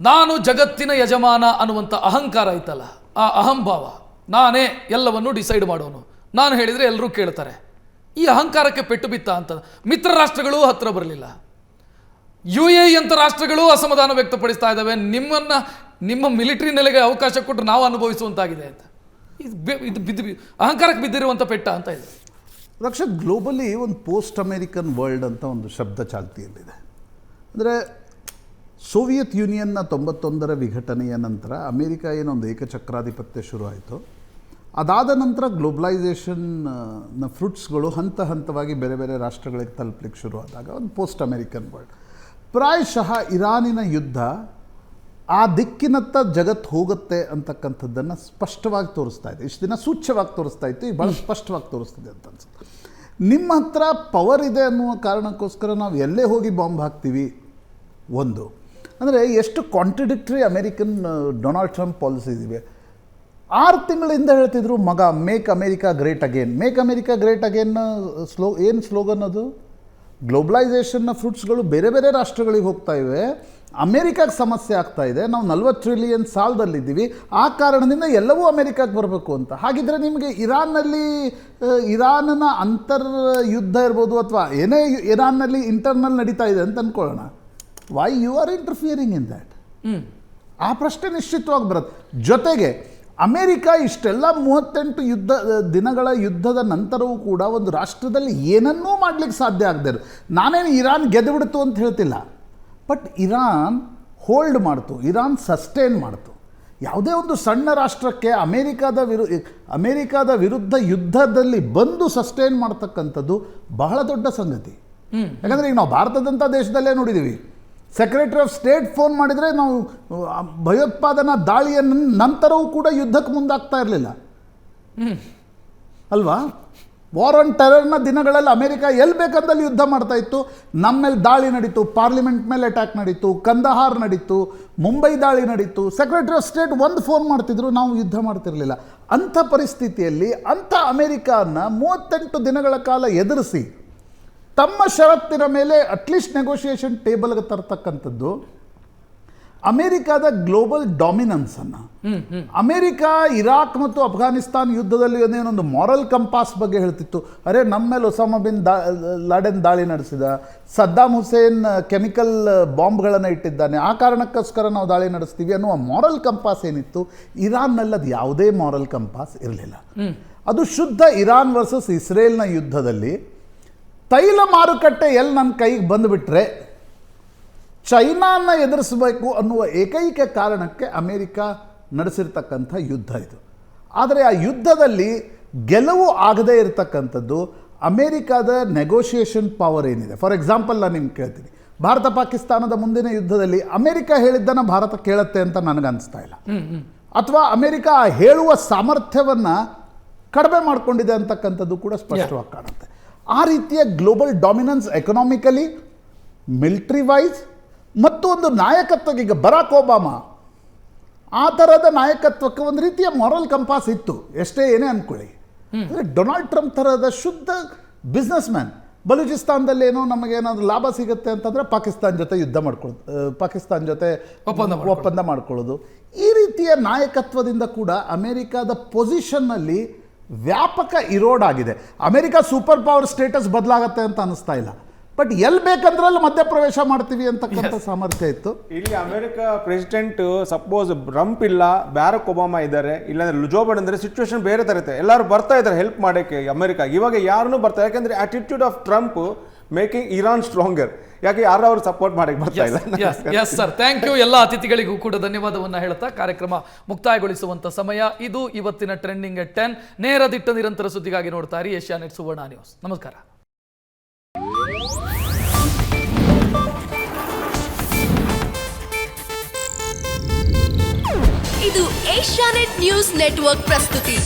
ನಾನು ಜಗತ್ತಿನ ಯಜಮಾನ ಅನ್ನುವಂಥ ಅಹಂಕಾರ ಐತಲ್ಲ, ಆ ಅಹಂಭಾವ, ನಾನೇ ಎಲ್ಲವನ್ನು ಡಿಸೈಡ್ ಮಾಡೋನು, ನಾನು ಹೇಳಿದರೆ ಎಲ್ಲರೂ ಕೇಳ್ತಾರೆ, ಈ ಅಹಂಕಾರಕ್ಕೆ ಪೆಟ್ಟು ಬಿತ್ತ ಅಂತ ಮಿತ್ರ ರಾಷ್ಟ್ರಗಳು ಹತ್ತಿರ ಬರಲಿಲ್ಲ. UAE ಅಂತ ರಾಷ್ಟ್ರಗಳು ಅಸಮಾಧಾನ ವ್ಯಕ್ತಪಡಿಸ್ತಾ ಇದ್ದಾವೆ, ನಿಮ್ಮ ಮಿಲಿಟರಿ ನೆಲೆಗೆ ಅವಕಾಶ ಕೊಟ್ಟರೆ ನಾವು ಅನುಭವಿಸುವಂತಾಗಿದೆ ಅಂತ. ಇದು ಅಹಂಕಾರಕ್ಕೆ ಬಿದ್ದಿರುವಂಥ ಪೆಟ್ಟ ಅಂತ ಇದೆ. ರಕ್ಷಕ್, ಗ್ಲೋಬಲಿ ಒಂದು ಪೋಸ್ಟ್ ಅಮೇರಿಕನ್ ವರ್ಲ್ಡ್ ಅಂತ ಒಂದು ಶಬ್ದ ಚಾಲ್ತಿಯಲ್ಲಿದೆ. ಅಂದರೆ ಸೋವಿಯತ್ ಯೂನಿಯನ್ನ 91ರ ವಿಘಟನೆಯ ನಂತರ ಅಮೇರಿಕ ಏನೊಂದು ಏಕಚಕ್ರಾಧಿಪತ್ಯ ಶುರು ಆಯಿತು. ಅದಾದ ನಂತರ ಗ್ಲೋಬಲೈಸೇಷನ್ನ ಫ್ರೂಟ್ಸ್ಗಳು ಹಂತ ಹಂತವಾಗಿ ಬೇರೆ ಬೇರೆ ರಾಷ್ಟ್ರಗಳಿಗೆ ತಲುಪಲಿಕ್ಕೆ ಶುರು ಆದಾಗ ಒಂದು ಪೋಸ್ಟ್ ಅಮೇರಿಕನ್ ವರ್ಲ್ಡ್. ಪ್ರಾಯಶಃ ಇರಾನಿನ ಯುದ್ಧ ಆ ದಿಕ್ಕಿನತ್ತ ಜಗತ್ತು ಹೋಗುತ್ತೆ ಅಂತಕ್ಕಂಥದ್ದನ್ನು ಸ್ಪಷ್ಟವಾಗಿ ತೋರಿಸ್ತಾ ಇದೆ. ಇಷ್ಟು ದಿನ ಸೂಚ್ಯವಾಗಿ ತೋರಿಸ್ತಾ ಇತ್ತು, ಈಗ ಭಾಳ ಸ್ಪಷ್ಟವಾಗಿ ತೋರಿಸ್ತಿದೆ ಅಂತ ಅನ್ಸುತ್ತೆ. ನಿಮ್ಮ ಹತ್ರ ಪವರ್ ಇದೆ ಅನ್ನುವ ಕಾರಣಕ್ಕೋಸ್ಕರ ನಾವು ಎಲ್ಲೇ ಹೋಗಿ ಬಾಂಬ್ ಹಾಕ್ತೀವಿ. ಒಂದು ಅಂದರೆ ಎಷ್ಟು contradictory American Donald Trump policies ಇವೆ. 6 ತಿಂಗಳಿಂದ ಹೇಳ್ತಿದ್ರು ಮಗ make America great again. Make America great again ಏನು ಸ್ಲೋಗನ್ ಅದು? ಗ್ಲೋಬಲೈಸೇಷನ್ನ ಫ್ರೂಟ್ಸ್ಗಳು ಬೇರೆ ಬೇರೆ ರಾಷ್ಟ್ರಗಳಿಗೆ ಹೋಗ್ತಾ ಇವೆ, ಅಮೇರಿಕಾಗೆ ಸಮಸ್ಯೆ ಆಗ್ತಾ ಇದೆ, ನಾವು 40 ಟ್ರಿಲಿಯನ್ ಸಾಲದಲ್ಲಿದ್ದೀವಿ, ಆ ಕಾರಣದಿಂದ ಎಲ್ಲವೂ ಅಮೇರಿಕಾಗೆ ಬರಬೇಕು ಅಂತ. ಹಾಗಿದ್ರೆ ನಿಮಗೆ ಇರಾನ್ನ ಅಂತರ್ ಯುದ್ಧ ಇರ್ಬೋದು ಅಥವಾ ಏನೇ ಇರಾನ್ನಲ್ಲಿ ಇಂಟರ್ನಲ್ ನಡೀತಾ ಇದೆ ಅಂತ ಅಂದ್ಕೊಳ್ಳೋಣ, why you are interfering in that? ಆ ಪ್ರಶ್ನೆ ನಿಶ್ಚಿತವಾಗಿ ಬರುತ್ತೆ. ಜೊತೆಗೆ ಅಮೇರಿಕ ಇಷ್ಟೆಲ್ಲ 38 ದಿನಗಳ ಯುದ್ಧದ ನಂತರವೂ ಕೂಡ ಒಂದು ರಾಷ್ಟ್ರದಲ್ಲಿ ಏನನ್ನೂ ಮಾಡಲಿಕ್ಕೆ ಸಾಧ್ಯ ಆಗದೆ ಇರೋದು. ನಾನೇನು ಇರಾನ್ ಗೆದ್ದುಬಿಡ್ತು ಅಂತ ಹೇಳ್ತಿಲ್ಲ, ಬಟ್ ಇರಾನ್ ಹೋಲ್ಡ್ ಮಾಡ್ತು, ಇರಾನ್ ಸಸ್ಟೇನ್ ಮಾಡ್ತು. ಯಾವುದೇ ಒಂದು ಸಣ್ಣ ರಾಷ್ಟ್ರಕ್ಕೆ ಅಮೇರಿಕಾದ ವಿರುದ್ಧ ಯುದ್ಧದಲ್ಲಿ ಬಂದು ಸಸ್ಟೇನ್ ಮಾಡ್ತಕ್ಕಂಥದ್ದು ಬಹಳ ದೊಡ್ಡ ಸಂಗತಿ. ಯಾಕಂದರೆ ಈಗ ನಾವು ಭಾರತದಂಥ ದೇಶದಲ್ಲೇ ನೋಡಿದ್ದೀವಿ, ಸೆಕ್ರೆಟರಿ ಆಫ್ ಸ್ಟೇಟ್ ಫೋನ್ ಮಾಡಿದರೆ ನಾವು ಭಯೋತ್ಪಾದನಾ ದಾಳಿಯ ನಂತರವೂ ಕೂಡ ಯುದ್ಧಕ್ಕೆ ಮುಂದಾಗ್ತಾ ಇರಲಿಲ್ಲ ಅಲ್ವಾ? ವಾರ್ ಆನ್ ಟೆರರ್ನ ದಿನಗಳಲ್ಲಿ ಅಮೇರಿಕ ಎಲ್ಲಿ ಬೇಕಂದಲ್ಲಿ ಯುದ್ಧ ಮಾಡ್ತಾ ಇತ್ತು. ನಮ್ಮ ಮೇಲೆ ದಾಳಿ ನಡೀತು, ಪಾರ್ಲಿಮೆಂಟ್ ಮೇಲೆ ಅಟ್ಯಾಕ್ ನಡೀತು, ಕಂದಹಾರ್ ನಡೀತು, ಮುಂಬೈ ದಾಳಿ ನಡೀತು, ಸೆಕ್ರೆಟರಿ ಆಫ್ ಸ್ಟೇಟ್ ಒಂದು ಫೋನ್ ಮಾಡ್ತಿದ್ರು, ನಾವು ಯುದ್ಧ ಮಾಡ್ತಿರಲಿಲ್ಲ. ಅಂಥ ಪರಿಸ್ಥಿತಿಯಲ್ಲಿ ಅಂಥ ಅಮೇರಿಕಾನ 38 ದಿನಗಳ ಕಾಲ ಎದುರಿಸಿ ತಮ್ಮ ಷರತ್ತಿನ ಮೇಲೆ ಅಟ್ಲೀಸ್ಟ್ ನೆಗೋಷಿಯೇಷನ್ ಟೇಬಲ್ಗೆ ತರ್ತಕ್ಕಂಥದ್ದು ಅಮೇರಿಕಾದ ಗ್ಲೋಬಲ್ ಡಾಮಿನೆನ್ಸನ್ನು. ಅಮೇರಿಕ ಇರಾಕ್ ಮತ್ತು ಅಫ್ಘಾನಿಸ್ತಾನ್ ಯುದ್ಧದಲ್ಲಿ ಏನೇನೊಂದು ಮಾರಲ್ ಕಂಪಾಸ್ ಬಗ್ಗೆ ಹೇಳ್ತಿತ್ತು. ಅರೆ, ನಮ್ಮ ಮೇಲೆ ಒಸಾಮಾ ಬಿನ್ ಲಾಡೆನ್ ದಾಳಿ ನಡೆಸಿದ, ಸದ್ದಾಮ್ ಹುಸೇನ್ ಕೆಮಿಕಲ್ ಬಾಂಬ್ಗಳನ್ನು ಇಟ್ಟಿದ್ದಾನೆ, ಆ ಕಾರಣಕ್ಕೋಸ್ಕರ ನಾವು ದಾಳಿ ನಡೆಸ್ತೀವಿ ಅನ್ನುವ ಮಾರಲ್ ಕಂಪಾಸ್ ಏನಿತ್ತು, ಇರಾನ್ನಲ್ಲಿ ಅದು ಯಾವುದೇ ಮಾರಲ್ ಕಂಪಾಸ್ ಇರಲಿಲ್ಲ. ಅದು ಶುದ್ಧ ಇರಾನ್ ವರ್ಸಸ್ ಇಸ್ರೇಲ್ನ ಯುದ್ಧದಲ್ಲಿ ತೈಲ ಮಾರುಕಟ್ಟೆ ಎಲ್ಲಿ ನನ್ನ ಕೈಗೆ ಬಂದುಬಿಟ್ರೆ ಚೈನಾನ ಎದುರಿಸಬೇಕು ಅನ್ನುವ ಏಕೈಕ ಕಾರಣಕ್ಕೆ ಅಮೇರಿಕ ನಡೆಸಿರ್ತಕ್ಕಂಥ ಯುದ್ಧ ಇದು. ಆದರೆ ಆ ಯುದ್ಧದಲ್ಲಿ ಗೆಲುವು ಆಗದೇ ಇರತಕ್ಕಂಥದ್ದು ಅಮೇರಿಕಾದ ನೆಗೋಷಿಯೇಷನ್ ಪವರ್ ಏನಿದೆ. ಫಾರ್ ಎಕ್ಸಾಂಪಲ್ ನಾನು ನಿಮ್ಗೆ ಕೇಳ್ತೀನಿ, ಭಾರತ ಪಾಕಿಸ್ತಾನದ ಮುಂದಿನ ಯುದ್ಧದಲ್ಲಿ ಅಮೇರಿಕ ಹೇಳಿದ್ದನ್ನು ಭಾರತ ಕೇಳುತ್ತೆ ಅಂತ ನನಗನ್ನಿಸ್ತಾ ಇಲ್ಲ, ಅಥವಾ ಅಮೇರಿಕ ಹೇಳುವ ಸಾಮರ್ಥ್ಯವನ್ನು ಕಡಿಮೆ ಮಾಡಿಕೊಂಡಿದೆ ಅಂತಕ್ಕಂಥದ್ದು ಕೂಡ ಸ್ಪಷ್ಟವಾಗಿ ಕಾಣುತ್ತೆ. ಆ ರೀತಿಯ global dominance economically, military wise ಮತ್ತು ಒಂದು ನಾಯಕತ್ವಕ್ಕೆ, ಈಗ ಬರಾಕ್ ಒಬಾಮಾ ಆ ಥರದ ನಾಯಕತ್ವಕ್ಕೆ ಒಂದು ರೀತಿಯ ಮಾರಲ್ ಕಂಪಾಸ್ ಇತ್ತು, ಎಷ್ಟೇ ಏನೇ ಅಂದ್ಕೊಳ್ಳಿ. ಅಂದರೆ ಡೊನಾಲ್ಡ್ ಟ್ರಂಪ್ ಥರದ ಶುದ್ಧ ಬಿಸ್ನೆಸ್ ಮ್ಯಾನ್, ಬಲೂಚಿಸ್ತಾನದಲ್ಲಿ ಏನೋ ನಮಗೇನಾದರೂ ಲಾಭ ಸಿಗುತ್ತೆ ಅಂತಂದರೆ ಪಾಕಿಸ್ತಾನ ಜೊತೆ ಯುದ್ಧ ಮಾಡ್ಕೊಳ್ಳೋದು, ಪಾಕಿಸ್ತಾನ ಜೊತೆ ಒಪ್ಪಂದ ಮಾಡ್ಕೊಳ್ಳೋದು. ಈ ರೀತಿಯ ನಾಯಕತ್ವದಿಂದ ಕೂಡ ಅಮೇರಿಕಾದ ಪೊಸಿಷನ್ನಲ್ಲಿ ವ್ಯಾಪಕ ಇರೋಡ್ ಆಗಿದೆ. ಅಮೇರಿಕ ಸೂಪರ್ ಪವರ್ ಸ್ಟೇಟಸ್ ಬದಲಾಗತ್ತೆ ಅಂತ ಅನಿಸ್ತಾ ಇಲ್ಲ, ಬಟ್ ಎಲ್ಲಿ ಬೇಕಂದ್ರಲ್ಲಿ ಮಧ್ಯಪ್ರವೇಶ ಮಾಡ್ತೀವಿ ಅಂತಕ್ಕಂಥ ಸಾಮರ್ಥ್ಯ ಇತ್ತು. ಇಲ್ಲಿ ಅಮೆರಿಕ ಪ್ರೆಸಿಡೆಂಟ್ ಸಪೋಸ್ ಟ್ರಂಪ್ ಇಲ್ಲ, ಬ್ಯಾರಕ್ ಒಬಾಮಾ ಇದ್ದಾರೆ, ಇಲ್ಲಾಂದ್ರೆ ಜೋ ಬೈಡನ್ ಅಂದರೆ ಸಿಚುವೇಶನ್ ಬೇರೆ ಥರ ಇರುತ್ತೆ. ಎಲ್ಲರೂ ಬರ್ತಾ ಇದ್ದಾರೆ ಹೆಲ್ಪ್ ಮಾಡೋಕ್ಕೆ ಅಮೆರಿಕ. ಇವಾಗ ಯಾರನ್ನೂ ಬರ್ತಾರೆ, ಯಾಕಂದರೆ attitude of Trump making Iran stronger. ಯಾಕೆ ಯಾರು ಅವ್ರು ಸಪೋರ್ಟ್ ಮಾಡಕ್ಕೆ ಬರ್ತಾ ಇಲ್ಲ. Yes sir, thank you. ಎಲ್ಲ ಅತಿಥಿಗಳಿಗೂ ಕೂಡ ಧನ್ಯವಾದವನ್ನು ಹೇಳ್ತಾ ಕಾರ್ಯಕ್ರಮ ಮುಕ್ತಾಯಗೊಳಿಸುವಂಥ ಸಮಯ ಇದು. ಇವತ್ತಿನ ಟ್ರೆಂಡಿಂಗ್ ಎಟ್ 10 ನೇರ ದಿಟ್ಟ ನಿರಂತರ ಸುದ್ದಿಗಾಗಿ ನೋಡ್ತಾ ಇರಿ ಏಷ್ಯಾನೆಟ್ ಸುವರ್ಣ ನ್ಯೂಸ್. ನಮಸ್ಕಾರ. ಇದು ಏಷ್ಯಾನೆಟ್ ನ್ಯೂಸ್ ನೆಟ್ವರ್ಕ್ ಪ್ರಸ್ತುತಿ.